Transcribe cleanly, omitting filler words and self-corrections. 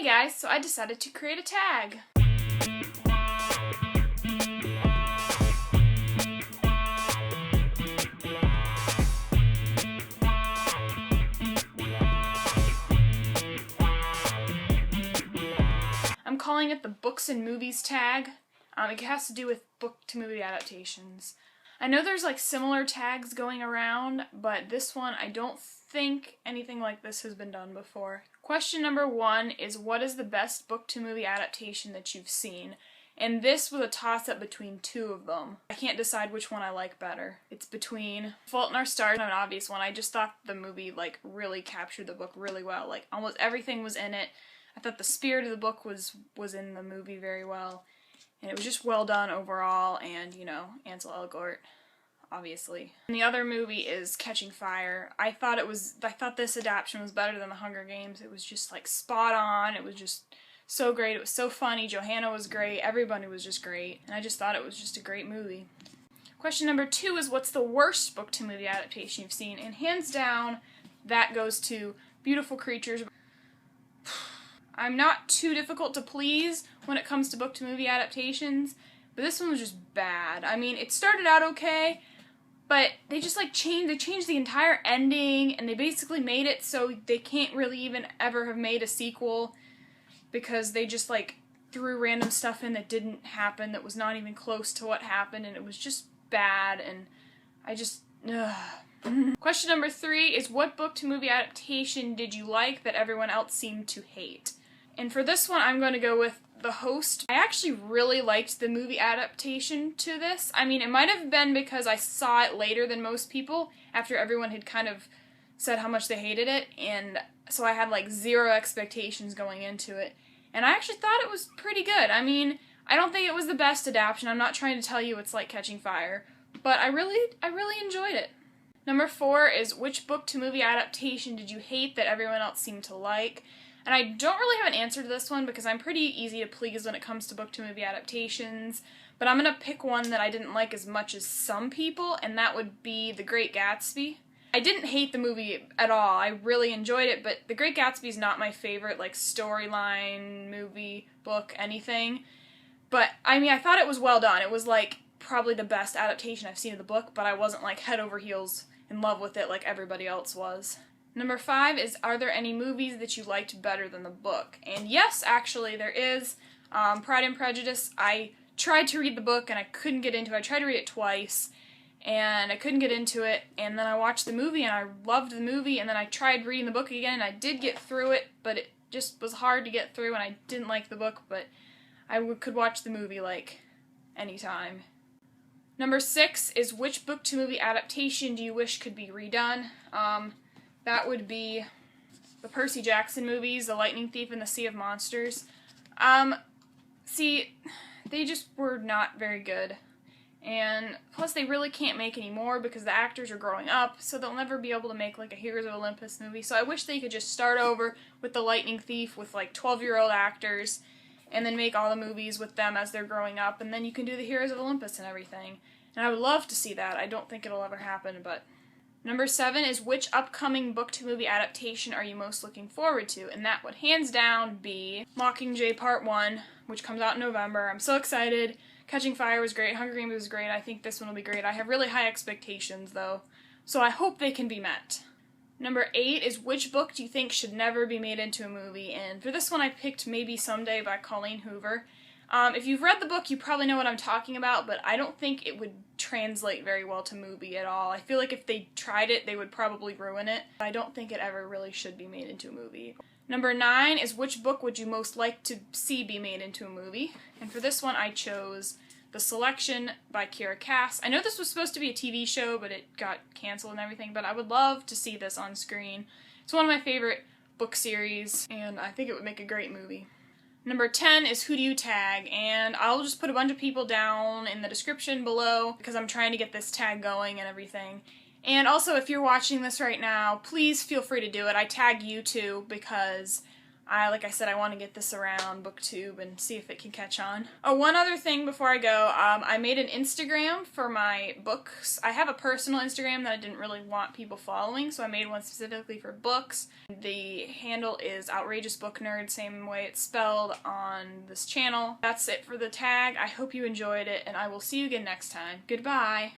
Hey guys, so I decided to create a tag. I'm calling it the Books and Movies tag. It has to do with book-to-movie adaptations. I know there's like similar tags going around, but this one I don't think anything like this has been done before. Question number 1 is, what is the best book-to-movie adaptation that you've seen? And this was a toss-up between two of them. I can't decide which one I like better. It's between Fault in Our Stars and an obvious one. I just thought the movie like really captured the book really well. Like almost everything was in it. I thought the spirit of the book was in the movie very well. And it was just well done overall, and, you know, Ansel Elgort, obviously. And the other movie is Catching Fire. I thought this adaptation was better than The Hunger Games. It was just, like, spot on. It was just so great. It was so funny. Johanna was great. Everybody was just great. And I just thought it was just a great movie. Question number 2 is, what's the worst book-to-movie adaptation you've seen? And hands down, that goes to Beautiful Creatures. I'm not too difficult to please when it comes to book-to-movie adaptations, but this one was just bad. I mean, it started out okay, but they just like changed the entire ending, and they basically made it so they can't really even ever have made a sequel, because they just like threw random stuff in that didn't happen, that was not even close to what happened, and it was just bad, and I just, Question number 3 is, what book-to-movie adaptation did you like that everyone else seemed to hate? And for this one, I'm going to go with The Host. I actually really liked the movie adaptation to this. I mean, it might have been because I saw it later than most people, after everyone had kind of said how much they hated it, and so I had like zero expectations going into it. And I actually thought it was pretty good. I mean, I don't think it was the best adaptation. I'm not trying to tell you it's like Catching Fire, but I really enjoyed it. Number 4 is, which book-to-movie adaptation did you hate that everyone else seemed to like? And I don't really have an answer to this one because I'm pretty easy to please when it comes to book-to-movie adaptations, but I'm going to pick one that I didn't like as much as some people, and that would be The Great Gatsby. I didn't hate the movie at all. I really enjoyed it, but The Great Gatsby is not my favorite, like, storyline, movie, book, anything. But, I mean, I thought it was well done. It was, like, probably the best adaptation I've seen of the book, but I wasn't, like, head over heels in love with it like everybody else was. Number 5 is, are there any movies that you liked better than the book? And yes, actually, there is. Pride and Prejudice, I tried to read the book and I couldn't get into it. I tried to read it twice and I couldn't get into it, and then I watched the movie and I loved the movie, and then I tried reading the book again and I did get through it, but it just was hard to get through and I didn't like the book, but I could watch the movie like anytime. Number 6 is, which book-to-movie adaptation do you wish could be redone? That would be the Percy Jackson movies, The Lightning Thief and The Sea of Monsters. See, they just were not very good. And plus they really can't make any more because the actors are growing up, so they'll never be able to make like a Heroes of Olympus movie. So I wish they could just start over with The Lightning Thief with like 12-year-old actors, and then make all the movies with them as they're growing up, and then you can do the Heroes of Olympus and everything. And I would love to see that. I don't think it'll ever happen, but... Number 7 is, which upcoming book-to-movie adaptation are you most looking forward to? And that would hands down be Mockingjay Part 1, which comes out in November. I'm so excited. Catching Fire was great. Hunger Games was great. I think this one will be great. I have really high expectations, though, so I hope they can be met. Number 8 is, which book do you think should never be made into a movie? And for this one, I picked Maybe Someday by Colleen Hoover. If you've read the book, you probably know what I'm talking about, but I don't think it would translate very well to movie at all. I feel like if they tried it, they would probably ruin it. I don't think it ever really should be made into a movie. Number 9 is, which book would you most like to see be made into a movie? And for this one, I chose The Selection by Kiera Cass. I know this was supposed to be a TV show, but it got canceled and everything, but I would love to see this on screen. It's one of my favorite book series, and I think it would make a great movie. Number 10 is, who do you tag? And I'll just put a bunch of people down in the description below because I'm trying to get this tag going and everything. And also, if you're watching this right now, please feel free to do it. I tag you too because Like I said, I want to get this around BookTube and see if it can catch on. Oh, one other thing before I go, I made an Instagram for my books. I have a personal Instagram that I didn't really want people following, so I made one specifically for books. The handle is Outrageous Book Nerd, same way it's spelled on this channel. That's it for the tag. I hope you enjoyed it, and I will see you again next time. Goodbye!